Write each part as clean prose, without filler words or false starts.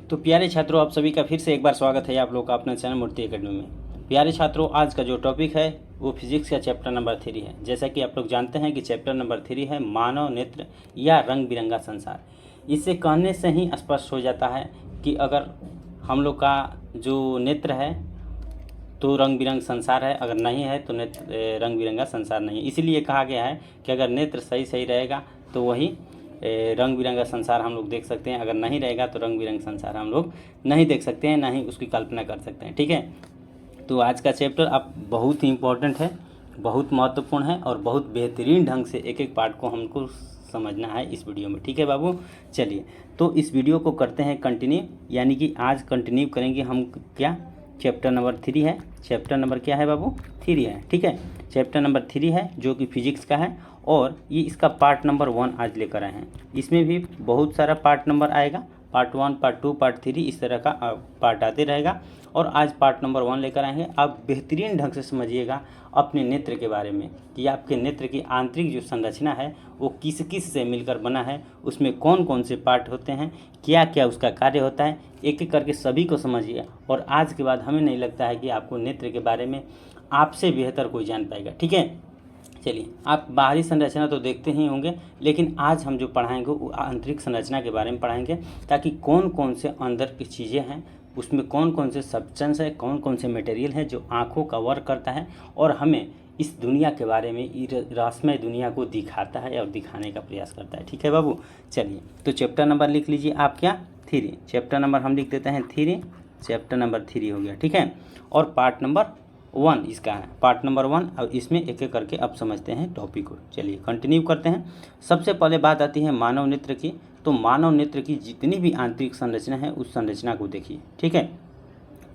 तो प्यारे छात्रों, आप सभी का फिर से एक बार स्वागत है आप लोग का अपने चैनल मूर्ति एकेडमी में। प्यारे छात्रों, आज का जो टॉपिक है वो फिजिक्स का चैप्टर नंबर 3 है। जैसा कि आप लोग जानते हैं कि चैप्टर नंबर 3 है मानव नेत्र या रंग बिरंगा संसार। इसे कहने से ही स्पष्ट हो जाता है कि अगर हम लोग का जो नेत्र है तो रंग बिरंग संसार है, अगर नहीं है तो नेत्र रंग बिरंगा संसार नहीं है। इसीलिए कहा गया है कि अगर नेत्र सही रहेगा तो वही रंग बिरंगा संसार हम लोग देख सकते हैं, अगर नहीं रहेगा तो रंग बिरंग संसार हम लोग नहीं देख सकते हैं, ना ही उसकी कल्पना कर सकते हैं। ठीक है, तो आज का चैप्टर अब बहुत ही इम्पोर्टेंट है, बहुत महत्वपूर्ण है और बहुत बेहतरीन ढंग से एक एक पार्ट को हमको समझना है इस वीडियो में। ठीक है बाबू, चलिए तो इस वीडियो को करते हैं कंटिन्यू, यानी कि आज कंटिन्यू करेंगे हम क्या, चैप्टर नंबर 3 है। चैप्टर नंबर क्या है बाबू? 3 है। ठीक है, चैप्टर नंबर 3 है जो कि फिजिक्स का है और ये इसका पार्ट नंबर 1 आज लेकर आए हैं। इसमें भी बहुत सारा पार्ट नंबर आएगा, पार्ट 1, पार्ट 2, पार्ट 3 इस तरह का पार्ट आते रहेगा और आज पार्ट नंबर 1 लेकर आएंगे। आप बेहतरीन ढंग से समझिएगा अपने नेत्र के बारे में कि आपके नेत्र की आंतरिक जो संरचना है वो किस किस से मिलकर बना है, उसमें कौन कौन से पार्ट होते हैं, क्या क्या उसका कार्य होता है, एक एक करके सभी को समझिए। और आज के बाद हमें नहीं लगता है कि आपको नेत्र के बारे में आपसे बेहतर कोई जान पाएगा। ठीक है, चलिए आप बाहरी संरचना तो देखते ही होंगे, लेकिन आज हम जो पढ़ाएंगे वो आंतरिक संरचना के बारे में पढ़ाएंगे, ताकि कौन कौन से अंदर की चीज़ें हैं, उसमें कौन कौन से सब्सटेंस है, कौन कौन से मटेरियल है जो आँखों का वर्क करता है और हमें इस दुनिया के बारे में, रहस्यमय दुनिया को दिखाता है और दिखाने का प्रयास करता है। ठीक है बाबू, चलिए तो चैप्टर नंबर लिख लीजिए आप क्या, 3। चैप्टर नंबर हम लिख देते हैं 3, चैप्टर नंबर 3 हो गया। ठीक है, और पार्ट नंबर 1 इसका है, पार्ट नंबर 1। अब इसमें एक एक करके अब समझते हैं टॉपिक को। चलिए कंटिन्यू करते हैं। सबसे पहले बात आती है मानव नेत्र की। तो मानव नेत्र की जितनी भी आंतरिक संरचना है उस संरचना को देखिए। ठीक है,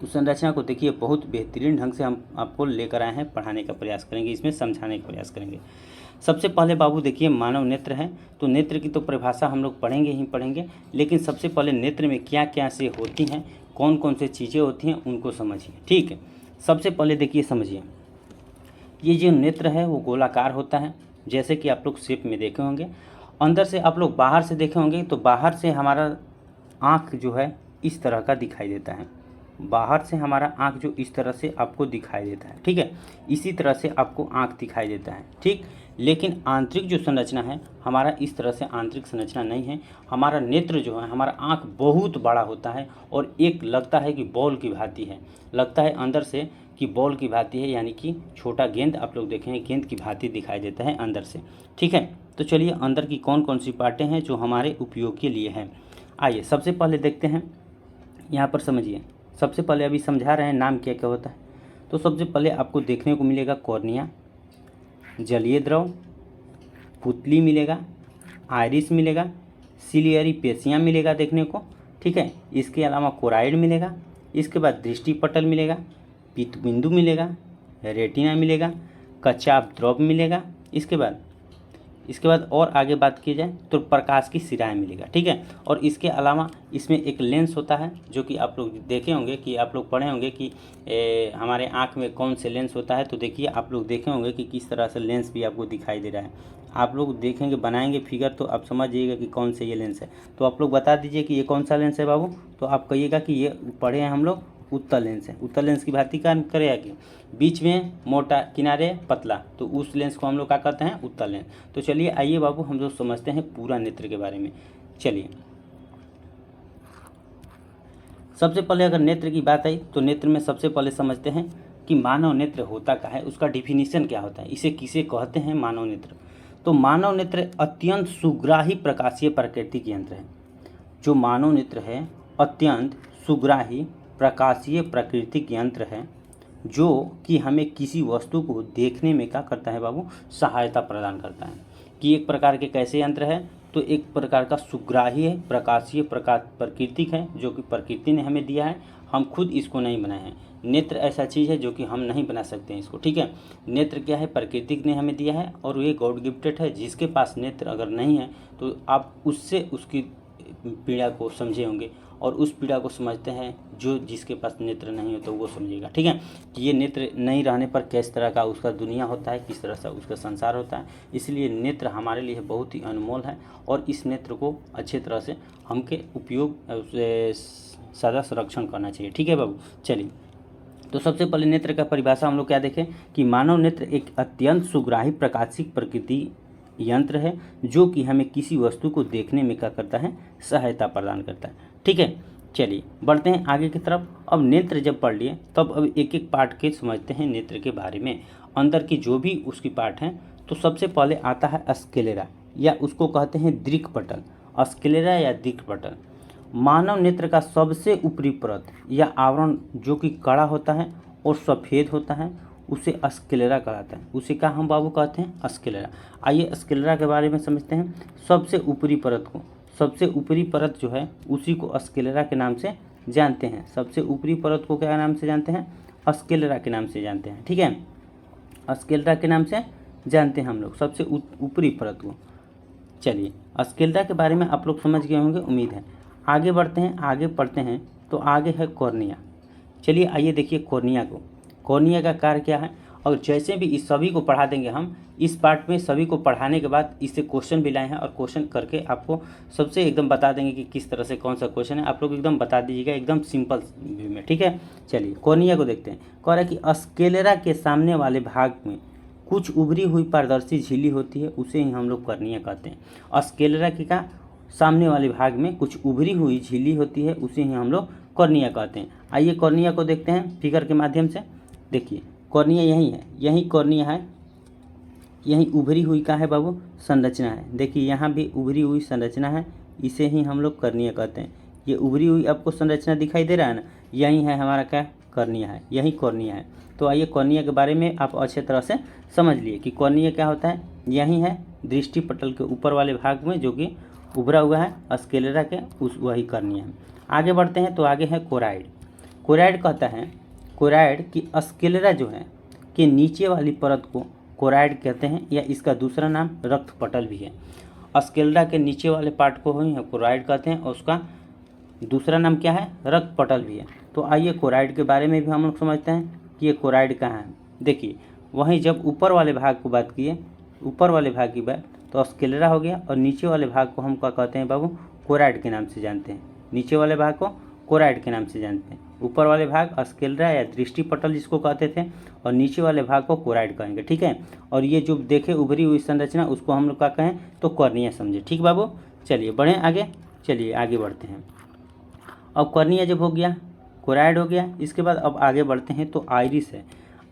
उस संरचना को देखिए, बहुत बेहतरीन ढंग से हम आपको लेकर आए हैं, पढ़ाने का प्रयास करेंगे, इसमें समझाने का प्रयास करेंगे। सबसे पहले बाबू देखिए, मानव नेत्र है तो नेत्र की तो परिभाषा हम लोग पढ़ेंगे ही पढ़ेंगे, लेकिन सबसे पहले नेत्र में क्या क्या से होती हैं, कौन कौन से चीज़ें होती हैं उनको समझिए। ठीक है, सबसे पहले देखिए समझिए, ये जो नेत्र है वो गोलाकार होता है, जैसे कि आप लोग शेप में देखे होंगे। अंदर से आप लोग बाहर से देखे होंगे तो बाहर से हमारा आँख जो है इस तरह का दिखाई देता है, बाहर से हमारा आँख जो इस तरह से आपको दिखाई देता है। ठीक है, इसी तरह से आपको आँख दिखाई देता है। ठीक, लेकिन आंतरिक जो संरचना है हमारा इस तरह से आंतरिक संरचना नहीं है। हमारा नेत्र जो है, हमारा आँख बहुत बड़ा होता है और एक लगता है कि बॉल की भांति है, लगता है अंदर से कि बॉल की भांति है, यानी कि छोटा गेंद आप लोग देखेंगे गेंद की भांति दिखाई देता है अंदर से। ठीक है, तो चलिए अंदर की कौन कौन सी पार्टें हैं जो हमारे उपयोग के लिए हैं, आइए सबसे पहले देखते हैं। यहाँ पर समझिए, सबसे पहले अभी समझा रहे हैं नाम क्या क्या होता है। तो सबसे पहले आपको देखने को मिलेगा कॉर्निया, जलीय द्रव, पुतली मिलेगा, आइरिस मिलेगा, सिलियरी पेशियाँ मिलेगा देखने को। ठीक है, इसके अलावा कोराइड मिलेगा, इसके बाद दृष्टिपटल मिलेगा, पित्तबिंदु मिलेगा, रेटिना मिलेगा, कच्चाभ द्रव मिलेगा, इसके बाद और आगे बात की जाए तो प्रकाश की सिराएँ मिलेगा। ठीक है, और इसके अलावा इसमें एक लेंस होता है जो कि आप लोग देखे होंगे, कि आप लोग पढ़े होंगे कि हमारे आँख में कौन से लेंस होता है। तो देखिए आप लोग देखे होंगे कि किस तरह से लेंस भी आपको दिखाई दे रहा है। आप लोग देखेंगे, बनाएंगे फिगर तो आप समझ जाइएगा कि कौन से ये लेंस है। तो आप लोग बता दीजिए कि ये कौन सा लेंस है बाबू। तो आप कहिएगा कि ये पढ़े हैं हम लोग उत्तल लेंस है। उत्तल लेंस की भांति काम करेगा कि बीच में मोटा, किनारे पतला, तो उस लेंस को हम लोग क्या कहते हैं, उत्तल लेंस। तो चलिए आइए बाबू हम लोग समझते हैं पूरा नेत्र के बारे में। चलिए सबसे पहले अगर नेत्र की बात आई तो नेत्र में सबसे पहले समझते हैं कि मानव नेत्र होता क्या है, उसका डिफिनीशन क्या होता है, इसे किसे कहते हैं मानव नेत्र। तो मानव नेत्र अत्यंत सुग्राही प्रकाशीय प्राकृतिक यंत्र है। जो मानव नेत्र है अत्यंत सुग्राही प्रकाशीय प्राकृतिक यंत्र है, जो कि हमें किसी वस्तु को देखने में क्या करता है बाबू, सहायता प्रदान करता है। कि एक प्रकार के कैसे यंत्र है, तो एक प्रकार का सुग्राही है, प्रकाशीय प्राकृतिक है, जो कि प्रकृति ने हमें दिया है, हम खुद इसको नहीं बनाए हैं। नेत्र ऐसा चीज़ है जो कि हम नहीं बना सकते हैं इसको। ठीक है, नेत्र क्या है, प्रकृति ने हमें दिया है और ये गॉड गिफ्टेड है। जिसके पास नेत्र अगर नहीं है तो आप उससे उसकी पीड़ा को समझे होंगे, और उस पीड़ा को समझते हैं जो जिसके पास नेत्र नहीं हो तो वो समझेगा। ठीक है, कि ये नेत्र नहीं रहने पर किस तरह का उसका दुनिया होता है, किस तरह से उसका संसार होता है। इसलिए नेत्र हमारे लिए बहुत ही अनमोल है, और इस नेत्र को अच्छे तरह से हमके उपयोग सदा संरक्षण करना चाहिए। ठीक है बाबू, चलिए तो सबसे पहले नेत्र का परिभाषा हम लोग क्या देखें कि मानव नेत्र एक अत्यंत सुग्राही प्रकाशिक प्रकृति यंत्र है जो कि हमें किसी वस्तु को देखने में क्या करता है, सहायता प्रदान करता है। ठीक है, चलिए बढ़ते हैं आगे की तरफ। अब नेत्र जब पढ़ लिए तब अब एक एक पार्ट के समझते हैं नेत्र के बारे में, अंदर की जो भी उसकी पार्ट हैं। तो सबसे पहले आता है स्क्लेरा, या उसको कहते हैं दृक्पटल। स्क्लेरा या दृक्पटल मानव नेत्र का सबसे ऊपरी परत या आवरण जो कि कड़ा होता है और सफ़ेद होता है, उसे स्क्लेरा कहलाता है। उसे क्या हम बाबू कहते हैं, स्क्लेरा। आइए स्क्लेरा के बारे में समझते हैं। सबसे ऊपरी परत को, सबसे ऊपरी परत जो है उसी को स्क्लेरा के नाम से जानते हैं। सबसे ऊपरी परत को क्या नाम से जानते हैं, स्क्लेरा के नाम से जानते हैं। ठीक है, स्क्लेरा के नाम से जानते हैं हम लोग सबसे ऊपरी परत को। चलिए स्क्लेरा के बारे में आप लोग समझ गए होंगे, उम्मीद है। आगे बढ़ते हैं, आगे पढ़ते हैं। तो आगे है कॉर्निया। चलिए आइए देखिए कॉर्निया को, कॉर्निया का कार्य क्या है। और जैसे भी इस सभी को पढ़ा देंगे हम, इस पार्ट में सभी को पढ़ाने के बाद इससे क्वेश्चन भी लाए हैं, और क्वेश्चन करके आपको सबसे एकदम बता देंगे कि किस तरह से कौन सा क्वेश्चन है। आप लोग एकदम बता दीजिएगा, एकदम सिंपल वे में। ठीक है, चलिए कॉर्निया को देखते हैं। कह रहा है कि स्क्लेरा के सामने वाले भाग में कुछ उभरी हुई पारदर्शी झिल्ली होती है, उसे ही हम लोग कॉर्निया कहते हैं। स्क्लेरा की का सामने वाले भाग में कुछ उभरी हुई झिल्ली होती है, उसे ही हम लोग कॉर्निया कहते हैं। आइए कॉर्निया को देखते हैं फिगर के माध्यम से। देखिए कॉर्निया यही है, यही कॉर्निया है, यही उभरी हुई का है बाबू संरचना है। देखिए यहाँ भी उभरी हुई संरचना है, इसे ही हम लोग कॉर्निया कहते हैं। ये उभरी हुई आपको संरचना दिखाई दे रहा है ना, यही है हमारा क्या, कॉर्निया है, यही कॉर्निया है। तो आइए कॉर्निया के बारे में आप अच्छे तरह से समझ लिए कि कॉर्निया क्या होता है। यही है दृष्टि पटल के ऊपर वाले भाग में जो कि उभरा हुआ है स्क्लेरा के, उस वही कॉर्निया है। आगे बढ़ते हैं तो आगे है कोराइड। कोराइड कहता है, कोराइड की स्क्लेरा जो है के नीचे वाली परत को कोराइड कहते हैं, या इसका दूसरा नाम रक्त पटल भी है। स्क्लेरा के नीचे वाले पार्ट को ही कोराइड कहते हैं, और उसका दूसरा नाम क्या है, रक्त पटल भी है। तो आइए कोराइड के बारे में भी हम लोग समझते हैं कि ये कोराइड कहाँ है। देखिए वहीं जब ऊपर वाले भाग को बात किए, ऊपर वाले भाग की बात, तो स्क्लेरा हो गया, और नीचे वाले भाग को हम क्या कहते हैं बाबू, कोराइड के नाम से जानते हैं। नीचे वाले भाग को कोराइड के नाम से जानते हैं, ऊपर वाले भाग स्क्लेरा या दृष्टि पटल जिसको कहते थे, और नीचे वाले भाग को कोराइड कहेंगे। ठीक है, और ये जो देखे उभरी हुई संरचना उसको हम लोग क्या कहें, तो कॉर्निया समझे। ठीक बाबू, चलिए बढ़ें आगे, चलिए आगे बढ़ते हैं। अब कॉर्निया जब हो गया, कोराइड हो गया, इसके बाद अब आगे बढ़ते हैं तो आइरिस है।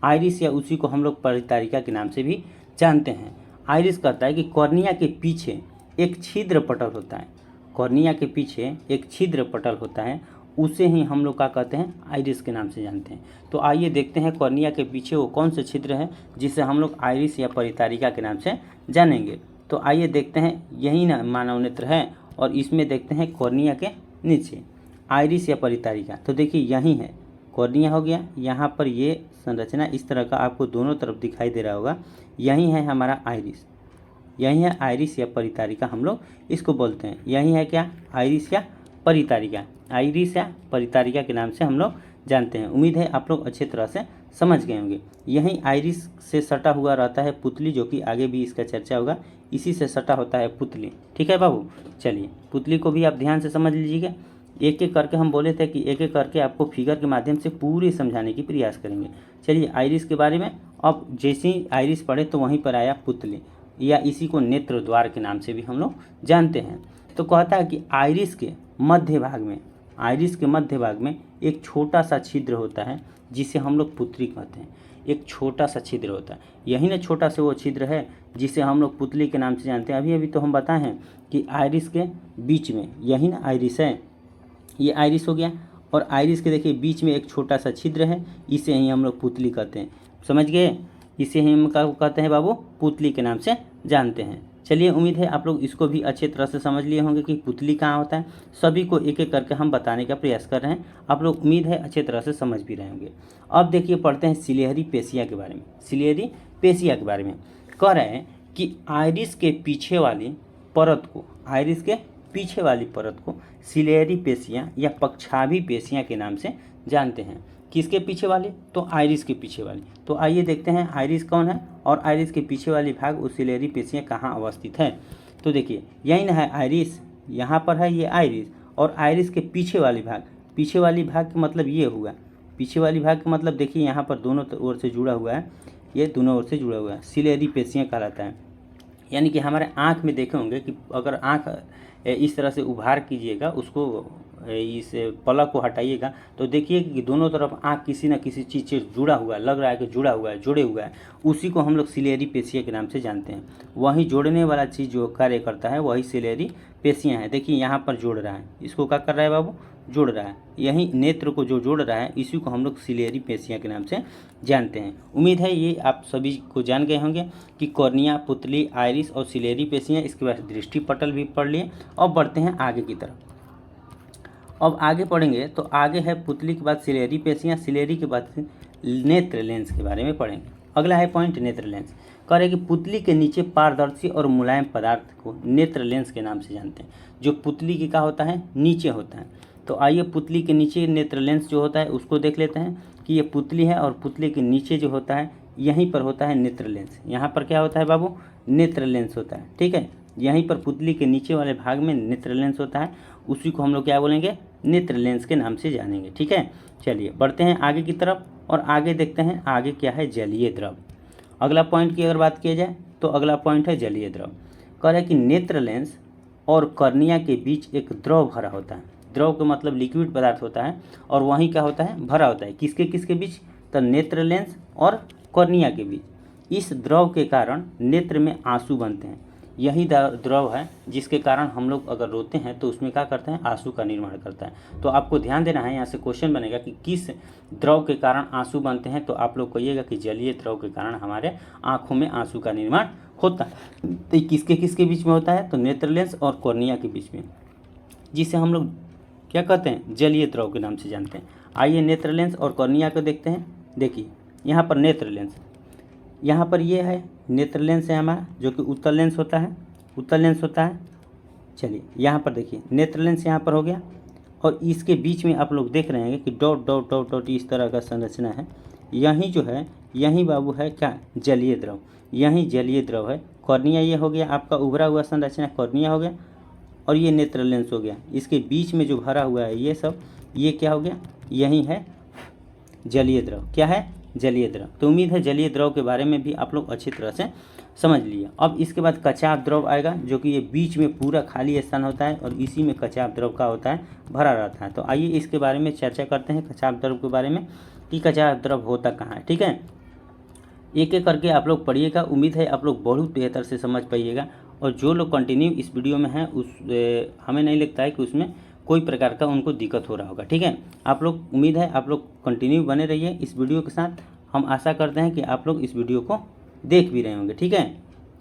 आइरिस या उसी को हम लोग परितारिका के नाम से भी जानते हैं। आइरिस कहता है कि कॉर्निया के पीछे एक छिद्र पटल होता है, कॉर्निया के पीछे एक छिद्र पटल होता है, उसे ही हम लोग क्या कहते हैं, आइरिस के नाम से जानते हैं। तो आइए देखते हैं कॉर्निया के पीछे वो कौन से छिद्र है जिसे हम लोग आइरिस या परितारिका के नाम से जानेंगे। तो आइए देखते हैं, यही ना मानव नेत्र है, और इसमें देखते हैं कॉर्निया के नीचे आइरिस या परितारिका। तो देखिए यही है, कॉर्निया हो गया, यहाँ पर ये संरचना इस तरह का आपको दोनों तरफ दिखाई दे रहा होगा, यही है हमारा आइरिस, यही है आइरिस या परितारिका हम लोग इसको बोलते हैं। यही है क्या, आइरिस या परितारिका, आइरिस या परितारिका के नाम से हम लोग जानते हैं। उम्मीद है आप लोग अच्छे तरह से समझ गए होंगे। यही आइरिस से सटा हुआ रहता है पुतली, जो कि आगे भी इसका चर्चा होगा, इसी से सटा होता है पुतली। ठीक है बाबू, चलिए पुतली को भी आप ध्यान से समझ लीजिएगा। एक एक करके हम बोले थे कि एक एक करके आपको फिगर के माध्यम से पूरे समझाने की प्रयास करेंगे। चलिए आइरिस के बारे में, अब जैसे ही आइरिस पढ़े तो वहीं पर आया पुतली, या इसी को नेत्र द्वार के नाम से भी हम लोग जानते हैं। तो कहता है कि आइरिस के मध्य भाग में, आइरिस के मध्य भाग में एक छोटा सा छिद्र होता है जिसे हम लोग पुतली कहते हैं। एक छोटा सा छिद्र होता है, यही ना छोटा से वो छिद्र है जिसे हम लोग पुतली के नाम से जानते हैं। अभी अभी तो हम बताए हैं कि आइरिस के बीच में, यही ना आइरिस है, ये आइरिस हो गया, और आइरिस के देखिए बीच में एक छोटा सा छिद्र है, इसे ही हम लोग पुतली कहते हैं। समझ गए, इसे ही हम कहते हैं बाबू पुतली के नाम से जानते हैं। चलिए उम्मीद है आप लोग इसको भी अच्छे तरह से समझ लिए होंगे कि पुतली कहाँ होता है। सभी को एक एक करके हम बताने का प्रयास कर रहे हैं, आप लोग उम्मीद है अच्छे तरह से समझ भी रहे होंगे। अब देखिए पढ़ते हैं सिलियरी पेशिया के बारे में। सिलियरी पेशिया के बारे में कह रहे हैं कि आइरिस के पीछे वाली परत को, आइरिस के पीछे वाली परत को सिलेरी पेशियाँ या पक्षाभी पेशियाँ के नाम से जानते हैं। किसके पीछे वाली? तो आइरिस के पीछे वाली। तो आइए देखते हैं आइरिस कौन है और आइरिस के पीछे वाली भाग उस सिलेरी पेशियाँ कहाँ अवस्थित है। तो देखिए यही ना है आइरिस, यहाँ पर है ये आइरिस, और आइरिस के पीछे वाली भाग, पीछे वाली भाग का मतलब ये हुआ, पीछे वाली भाग का मतलब देखिए यहाँ पर दोनों ओर से जुड़ा हुआ है, ये दोनों ओर से जुड़ा हुआ है, सिलेरी पेशियाँ कहलाता है। यानी कि हमारे आँख में देखे होंगे कि अगर आँख इस तरह से उभार कीजिएगा, उसको इस पलक को हटाइएगा तो देखिए कि दोनों तरफ आँख किसी न किसी चीज़ से जुड़ा हुआ है, लग रहा है कि जुड़ा हुआ है, जुड़े हुआ है, उसी को हम लोग सिलेरी पेशियाँ के नाम से जानते हैं। वही जोड़ने वाला चीज़ जो कार्य करता है वही सिलेरी पेशियाँ हैं। देखिए यहाँ पर जोड़ रहा है, इसको क्या कर रहा है बाबू? जोड़ रहा है। यही नेत्र को जो जोड़ रहा है इसी को हम लोग सिलेरी पेशियाँ के नाम से जानते हैं। उम्मीद है ये आप सभी को जान गए होंगे कि कॉर्निया, पुतली, आइरिस और सिलेरी पेशियाँ, इसके बाद दृष्टि पटल भी पढ़ लिए। अब बढ़ते हैं आगे की तरफ। अब आगे पढ़ेंगे तो आगे है पुतली के बाद सिलेरी पेशियाँ, सिलेरी के बाद नेत्र लेंस के बारे में पढ़ेंगे। अगला है पॉइंट नेत्र लेंस। कह रहे कि पुतली के नीचे पारदर्शी और मुलायम पदार्थ को नेत्र लेंस के नाम से जानते हैं। जो पुतली के क्या होता है? नीचे होता है। तो आइए पुतली के नीचे नेत्र लेंस जो होता है उसको देख लेते हैं कि ये पुतली है और पुतली के नीचे जो होता है यहीं पर होता है नेत्र लेंस। यहाँ पर क्या होता है बाबू? नेत्र लेंस होता है। ठीक है, यहीं पर पुतली के नीचे वाले भाग में नेत्र लेंस होता है, उसी को हम लोग क्या बोलेंगे? नेत्र लेंस के नाम से जानेंगे। ठीक है, चलिए बढ़ते हैं आगे की तरफ और आगे देखते हैं आगे क्या है? जलीय द्रव। अगला पॉइंट की अगर बात किया जाए तो अगला पॉइंट है जलीय द्रव। कह रहे कि नेत्र लेंस और कॉर्निया के बीच एक द्रव भरा होता है। द्रव का मतलब लिक्विड पदार्थ होता है और वहीं क्या होता है? भरा होता है। किसके किसके बीच? तो नेत्र लेंस और कॉर्निया के बीच। इस द्रव के कारण नेत्र में आंसू बनते हैं। यही द्रव है जिसके कारण हम लोग अगर रोते हैं तो उसमें क्या करते हैं? आंसू का निर्माण करता है। तो आपको ध्यान देना है, यहाँ से क्वेश्चन बनेगा कि किस द्रव के कारण आंसू बनते हैं, तो आप लोग कहिएगा कि जलीय द्रव के कारण हमारे आँखों में आंसू का निर्माण होता है। तो ये किसके किसके बीच में होता है? तो नेत्र लेंस और कॉर्निया के बीच में, जिसे हम लोग क्या कहते हैं? जलीय द्रव के नाम से जानते हैं। आइए नेत्र लेंस और कॉर्निया को देखते हैं। देखिए यहाँ पर नेत्र लेंस, यहाँ पर ये है नेत्र लेंस है हमारा, जो कि उत्तल लेंस होता है, उत्तल लेंस होता है। चलिए यहाँ पर देखिए नेत्र लेंस यहाँ पर हो गया और इसके बीच में आप लोग देख रहे हैं कि डॉट डॉट डॉट डॉट इस तरह का संरचना है। यही जो है यही बाबू है क्या? जलीय द्रव। यही जलीय द्रव है। कॉर्निया ये हो गया आपका उभरा हुआ संरचना, कॉर्निया हो गया, और ये नेत्र लेंस हो गया। इसके बीच में जो भरा हुआ है ये सब, ये क्या हो गया? यही है जलीय द्रव। क्या है? जलीय द्रव। तो उम्मीद है जलीय द्रव के बारे में भी आप लोग अच्छी तरह से समझ लिए। अब इसके बाद कचाव द्रव आएगा, जो कि ये बीच में पूरा खाली स्थान होता है और इसी में कचाव द्रव का होता है, भरा रहता है। तो आइए इसके बारे में चर्चा करते हैं, कचाव द्रव के बारे में कि कचाव द्रव होता कहाँ है। ठीक है, एक एक करके आप लोग पढ़िएगा। उम्मीद है आप लोग बहुत बेहतर से समझ पाइएगा। और जो लोग कंटिन्यू इस वीडियो में हैं हमें नहीं लगता है कि उसमें कोई प्रकार का उनको दिक्कत हो रहा होगा। ठीक है, आप लोग, उम्मीद है आप लोग कंटिन्यू बने रहिए इस वीडियो के साथ। हम आशा करते हैं कि आप लोग इस वीडियो को देख भी रहे होंगे। ठीक है,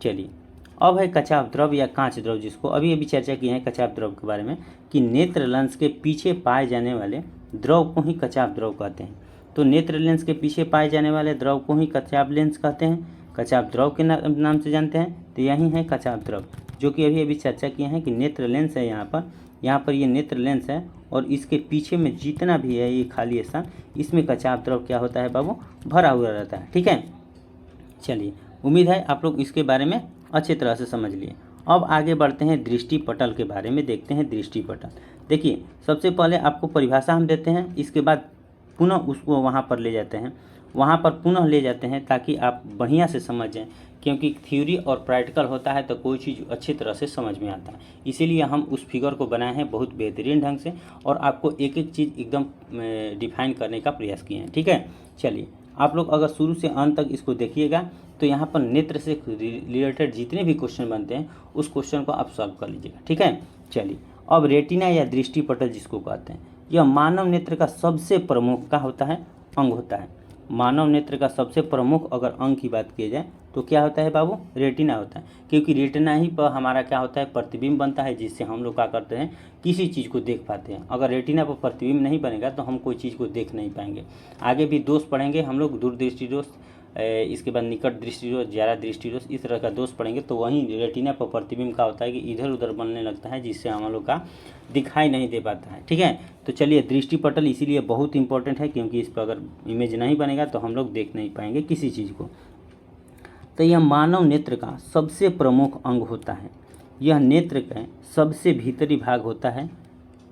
चलिए अब है कचाव द्रव या कांच द्रव, जिसको अभी अभी चर्चा की है कचाव द्रव के बारे में कि नेत्र लेंस के पीछे पाए जाने वाले द्रव को ही कचाव द्रव कहते हैं। तो नेत्र लेंस के पीछे पाए जाने वाले द्रव को ही कचाव लेंस कहते हैं, कचाव द्रव के नाम से जानते हैं। तो यही है कचाव द्रव, जो कि अभी अभी चर्चा किए हैं कि नेत्र लेंस है यहाँ पर ये नेत्र लेंस है और इसके पीछे में जितना भी है ये खाली स्थान, इसमें कचाव द्रव क्या होता है बाबू? भरा हुआ रहता है। ठीक है, चलिए उम्मीद है आप लोग इसके बारे में अच्छी तरह से समझ लिए। अब आगे बढ़ते हैं दृष्टि पटल के बारे में, देखते हैं दृष्टि पटल। देखिए सबसे पहले आपको परिभाषा हम देते हैं, इसके बाद पुनः उसको वहाँ पर ले जाते हैं, वहाँ पर पुनः ले जाते हैं ताकि आप बढ़िया से समझ जाएँ, क्योंकि थ्योरी और प्रैक्टिकल होता है तो कोई चीज़ अच्छी तरह से समझ में आता है। इसीलिए हम उस फिगर को बनाए हैं बहुत बेहतरीन ढंग से और आपको एक एक चीज़ एकदम डिफाइन करने का प्रयास किए हैं। ठीक है, चलिए आप लोग अगर शुरू से अंत तक इसको देखिएगा तो यहाँ पर नेत्र से रिलेटेड जितने भी क्वेश्चन बनते हैं उस क्वेश्चन को आप सॉल्व कर लीजिएगा। ठीक है, चलिए अब रेटिना या दृष्टि पटल जिसको कहते हैं, यह मानव नेत्र का सबसे प्रमुख का होता है, अंग होता है। मानव नेत्र का सबसे प्रमुख अगर अंग की बात की जाए तो क्या होता है बाबू? रेटिना होता है, क्योंकि रेटिना ही पर हमारा क्या होता है? प्रतिबिंब बनता है, जिससे हम लोग क्या करते हैं? किसी चीज़ को देख पाते हैं। अगर रेटिना पर प्रतिबिंब नहीं बनेगा तो हम कोई चीज़ को देख नहीं पाएंगे। आगे भी दोष पढ़ेंगे हम लोग, दूरदृष्टि दोष, इसके बाद निकट दृष्टि दोष, ज्यादा दृष्टि दोष, इस तरह का दोष पड़ेंगे तो वहीं रेटिना पर प्रतिबिंब का होता है कि इधर उधर बनने लगता है, जिससे हम लोग का दिखाई नहीं दे पाता है। ठीक है, तो चलिए दृष्टि पटल इसीलिए बहुत इंपॉर्टेंट है, क्योंकि इस पर अगर इमेज नहीं बनेगा तो हम लोग देख नहीं पाएंगे किसी चीज़ को। तो यह मानव नेत्र का सबसे प्रमुख अंग होता है। यह नेत्र का सबसे भीतरी भाग होता है।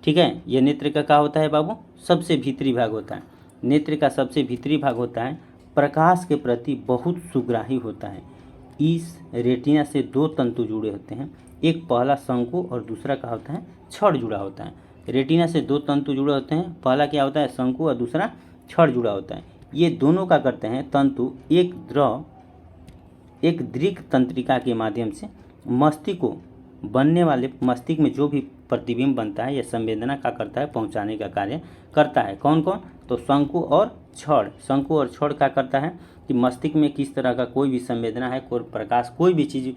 ठीक है, यह नेत्र का क्या होता है बाबू? सबसे भीतरी भाग होता है। नेत्र का सबसे भीतरी भाग होता है, प्रकाश के प्रति बहुत सुग्राही होता है। इस रेटिना से दो तंतु जुड़े होते हैं, एक पहला शंकु और दूसरा क्या होता है? छड़ जुड़ा होता है। रेटिना से दो तंतु जुड़े होते हैं, पहला क्या होता है? शंकु और दूसरा छड़ जुड़ा होता है। ये दोनों क्या करते हैं? तंतु एक दृक तंत्रिका के माध्यम से मस्तिष्क को बनने वाले, मस्तिष्क में जो भी प्रतिबिंब बनता है या संवेदना का करता है, पहुंचाने का कार्य करता है। कौन कौन? तो शंकु और छड़। शंकु और छड़ क्या करता है कि मस्तिष्क में किस तरह का कोई भी संवेदना है, कोई प्रकाश, कोई भी चीज़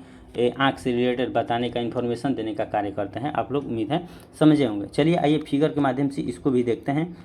आँख से रिलेटेड बताने का, इन्फॉर्मेशन देने का कार्य करते हैं। आप लोग उम्मीद है समझे होंगे। चलिए आइए फिगर के माध्यम से इसको भी देखते हैं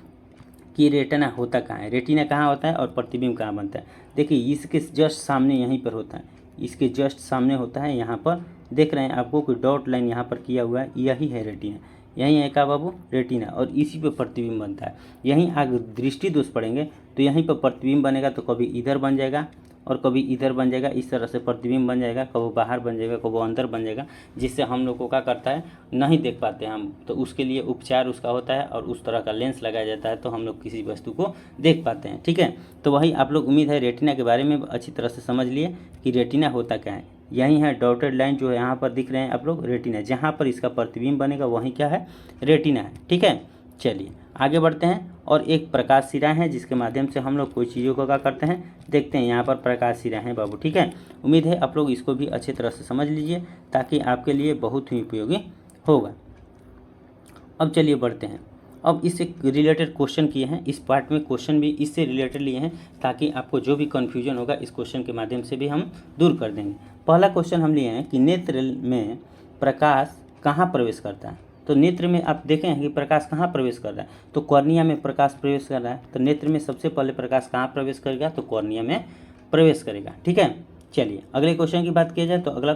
कि रेटिना होता कहाँ है, रेटिना कहाँ होता है और प्रतिबिंब कहाँ बनता है। देखिए इसके जस्ट सामने यहीं पर होता है, इसके जस्ट सामने होता है। यहाँ पर देख रहे हैं आपको कोई डॉट लाइन यहाँ पर किया हुआ है, यही है रेटिना। यहीं है क्या बाबू? रेटिना। और इसी पे प्रतिबिंब बनता है। यहीं आगे दृष्टि दोष पड़ेंगे तो यहीं पर प्रतिबिंब बनेगा, तो कभी इधर बन जाएगा और कभी इधर बन जाएगा। इस तरह से प्रतिबिंब बन जाएगा, कभी बाहर बन जाएगा, कभी अंदर बन जाएगा, जिससे हम लोग को क्या करता है? नहीं देख पाते हम। तो उसके लिए उपचार उसका होता है और उस तरह का लेंस लगाया जाता है, तो हम लोग किसी वस्तु को देख पाते हैं। ठीक है, तो वही आप लोग उम्मीद है रेटिना के बारे में अच्छी तरह से समझ लिए कि रेटिना होता क्या है। यही है डॉटेड लाइन जो है यहाँ पर दिख रहे हैं आप लोग, रेटिना। जहाँ पर इसका प्रतिबिंब बनेगा वहीं क्या है? रेटिना है। ठीक है, चलिए आगे बढ़ते हैं। और एक प्रकाश सिरा है जिसके माध्यम से हम लोग कोई चीज़ों को क्या करते हैं? देखते हैं। यहाँ पर प्रकाश सिरा है बाबू। ठीक है, उम्मीद है आप लोग इसको भी अच्छी तरह से समझ लीजिए, ताकि आपके लिए बहुत ही उपयोगी होगा। अब चलिए बढ़ते हैं। अब इससे रिलेटेड क्वेश्चन किए हैं, इस पार्ट में क्वेश्चन भी इससे रिलेटेड लिए हैं, ताकि आपको जो भी कन्फ्यूजन होगा इस क्वेश्चन के माध्यम से भी हम दूर कर देंगे। पहला क्वेश्चन हम लिए हैं कि नेत्र में प्रकाश कहाँ प्रवेश करता है। तो नेत्र में आप देखें हैं कि प्रकाश कहाँ प्रवेश कर रहा है, तो कॉर्निया में प्रकाश प्रवेश कर रहा है। तो नेत्र में सबसे पहले प्रकाश कहाँ प्रवेश करेगा? तो कॉर्निया में प्रवेश करेगा। ठीक है, चलिए अगले क्वेश्चन की बात किया जाए तो अगला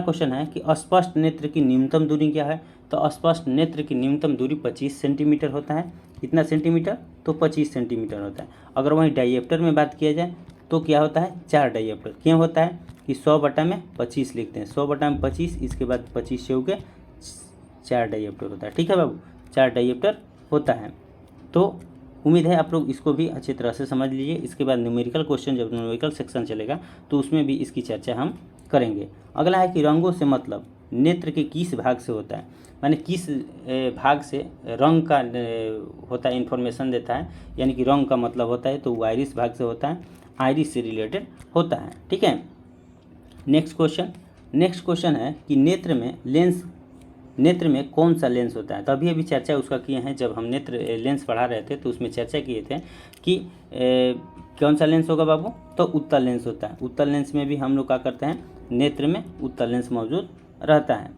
क्वेश्चन है कि अस्पष्ट नेत्र की न्यूनतम दूरी क्या है। तो अस्पष्ट नेत्र की न्यूनतम दूरी 25 सेंटीमीटर होता है। कितना सेंटीमीटर? तो 25 सेंटीमीटर होता है। अगर वहीं डाइएप्टर में बात किया जाए तो क्या होता है? 4 डाइएप्टर। क्यों होता है कि 100/25 लिखते हैं, 100/25, इसके बाद 25 से होके 4 डाइएप्टर होता है। ठीक है बाबू, 4 डाइएप्टर होता है। तो उम्मीद है आप लोग इसको भी अच्छी तरह से समझ लीजिए। इसके बाद न्यूमेरिकल क्वेश्चन, जब न्यूमेरिकल सेक्शन चलेगा तो उसमें भी इसकी चर्चा हम करेंगे। अगला है कि रंगों से मतलब नेत्र के किस भाग से होता है, माने किस भाग से रंग का होता है, इन्फॉर्मेशन देता है, यानी कि रंग का मतलब होता है तो वो आइरिस भाग से होता है, आइरिस से रिलेटेड होता है। ठीक है, नेक्स्ट क्वेश्चन है कि नेत्र में कौन सा लेंस होता है। तो अभी चर्चा उसका किए हैं, जब हम नेत्र लेंस पढ़ा रहे थे तो उसमें चर्चा किए थे कि कौन सा लेंस होगा बाबू। तो उत्तल लेंस होता है। उत्तल लेंस में भी हम लोग क्या करते हैं? नेत्र में उत्तल लेंस मौजूद रहता है।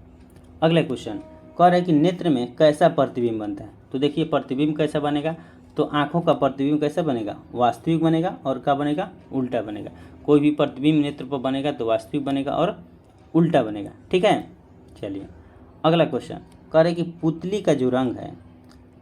अगला क्वेश्चन कह रहा है कि नेत्र में कैसा प्रतिबिंब बनता है। तो देखिए प्रतिबिंब कैसा बनेगा, तो आँखों का प्रतिबिंब कैसा बनेगा? वास्तविक बनेगा। और क्या बनेगा? उल्टा बनेगा। कोई भी प्रतिबिंब नेत्र पर बनेगा तो वास्तविक बनेगा और उल्टा बनेगा। ठीक है, चलिए अगला क्वेश्चन कह रहे कि पुतली का जो रंग है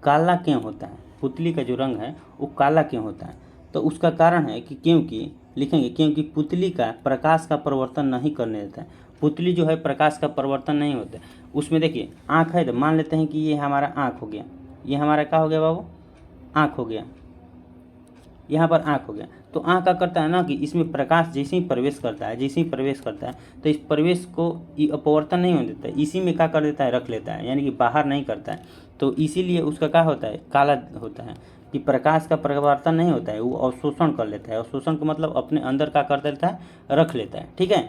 काला क्यों होता है। पुतली का जो रंग है वो काला क्यों होता है। तो उसका कारण है कि क्योंकि पुतली का प्रकाश का परिवर्तन नहीं करने देता है। पुतली जो है प्रकाश का परिवर्तन नहीं होता है उसमें। देखिए आँख है, तो मान लेते हैं कि ये हमारा आँख हो गया, ये हमारा क्या हो गया बाबू? आँख हो गया। यहाँ पर आँख हो गया। तो आँख का करता है ना कि इसमें प्रकाश जैसे ही प्रवेश करता है तो इस प्रवेश को अपवर्तन नहीं होने देता है, इसी में क्या कर देता है? रख लेता है, यानी कि बाहर नहीं करता है। तो इसीलिए उसका क्या होता है? काला होता है कि प्रकाश का परिवर्तन नहीं होता है, वो अवशोषण कर लेता है। अवशोषण का मतलब अपने अंदर क्या कर देता है? रख लेता है। ठीक है,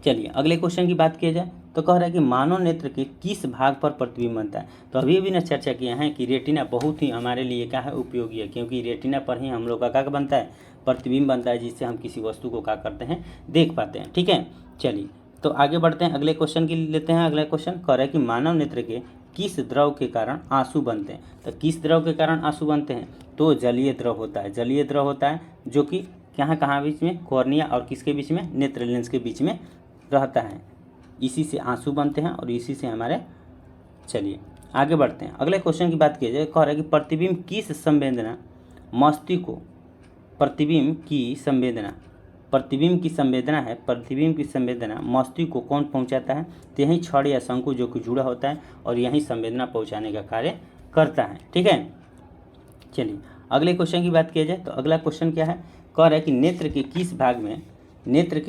चलिए अगले क्वेश्चन की बात किया जाए तो कह रहा है कि मानव नेत्र के किस भाग पर प्रतिबिंब बनता है। तो अभी ना चर्चा किया है कि रेटिना बहुत ही हमारे लिए क्या है? उपयोगी है, क्योंकि रेटिना पर ही हम लोग का क्या बनता है? प्रतिबिंब बनता है, जिससे हम किसी वस्तु को क्या करते हैं? देख पाते हैं। ठीक है, चलिए तो आगे बढ़ते हैं, अगले क्वेश्चन की लेते हैं। अगला क्वेश्चन कह रहा है कि मानव नेत्र के किस द्रव के कारण आंसू बनते हैं? तो किस द्रव के कारण आंसू बनते हैं? तो जलीय द्रव होता है। जलीय द्रव होता है जो कि कहाँ बीच में, कॉर्निया और किसके बीच में, नेत्र लेंस के बीच में रहता है। इसी से आंसू बनते हैं और इसी से हमारे, चलिए आगे बढ़ते हैं। अगले क्वेश्चन की बात की जाए, कह रहा है कि प्रतिबिंब की संवेदना मस्तिष्क को, प्रतिबिंब की संवेदना है, प्रतिबिंब की संवेदना मस्तिष्क को कौन पहुंचाता है? तो यही छड़ या शंकु जो कि जुड़ा होता है और यही संवेदना पहुंचाने का कार्य करता है। ठीक है, चलिए अगले क्वेश्चन की बात किया जाए तो अगला क्वेश्चन क्या है, कह रहा है कि नेत्र के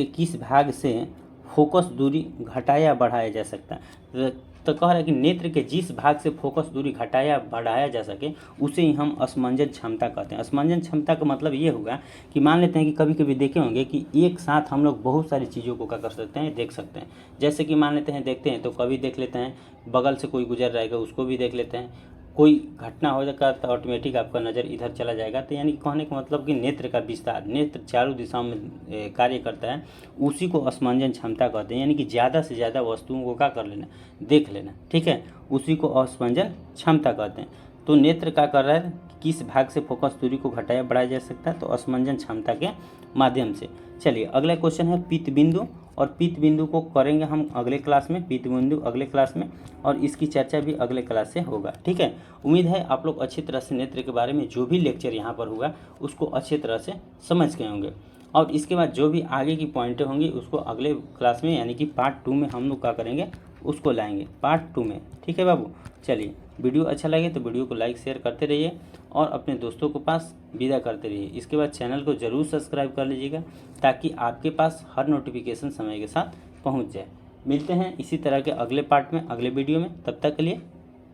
किस भाग से फोकस दूरी घटाया बढ़ाया जा सकता है? तो कह रहा है कि नेत्र के जिस भाग से फोकस दूरी घटाया बढ़ाया जा सके उसे ही हम असमंजन क्षमता कहते हैं। असमंजन क्षमता का मतलब ये होगा कि मान लेते हैं कि कभी कभी देखे होंगे कि एक साथ हम लोग बहुत सारी चीज़ों को क्या कर सकते हैं, देख सकते हैं। जैसे कि मान लेते हैं देखते हैं तो कभी देख लेते हैं बगल से कोई गुजर रहेगा उसको भी देख लेते हैं, कोई घटना हो जाएगा तो ऑटोमेटिक आपका नज़र इधर चला जाएगा। तो यानी कहने का मतलब कि नेत्र का विस्तार, नेत्र चारों दिशाओं में कार्य करता है, उसी को असमंजन क्षमता कहते हैं। यानी कि ज़्यादा से ज़्यादा वस्तुओं को क्या कर लेना, देख लेना। ठीक है, उसी को असमंजन क्षमता कहते हैं। तो नेत्र क्या कर रहा है, किस भाग से फोकस दूरी को घटाया बढ़ाया जा सकता है? तो असमंजन क्षमता के माध्यम से। चलिए अगला क्वेश्चन है पीत बिंदु, और पीत बिंदु को करेंगे हम अगले क्लास में, पीत बिंदु अगले क्लास में, और इसकी चर्चा भी अगले क्लास से होगा। ठीक है, उम्मीद है आप लोग अच्छी तरह से नेत्र के बारे में जो भी लेक्चर यहाँ पर हुआ उसको अच्छी तरह से समझ गए होंगे। और इसके बाद जो भी आगे की पॉइंटें होंगी उसको अगले क्लास में यानी कि पार्ट 2 में हम लोग क्या करेंगे, उसको लाएंगे पार्ट 2 में। ठीक है बाबू, चलिए वीडियो अच्छा लगे तो वीडियो को लाइक शेयर करते रहिए और अपने दोस्तों के पास विदा करते रहिए। इसके बाद चैनल को ज़रूर सब्सक्राइब कर लीजिएगा ताकि आपके पास हर नोटिफिकेशन समय के साथ पहुंच जाए। मिलते हैं इसी तरह के अगले पार्ट में, अगले वीडियो में। तब तक के लिए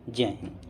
जय हिंद।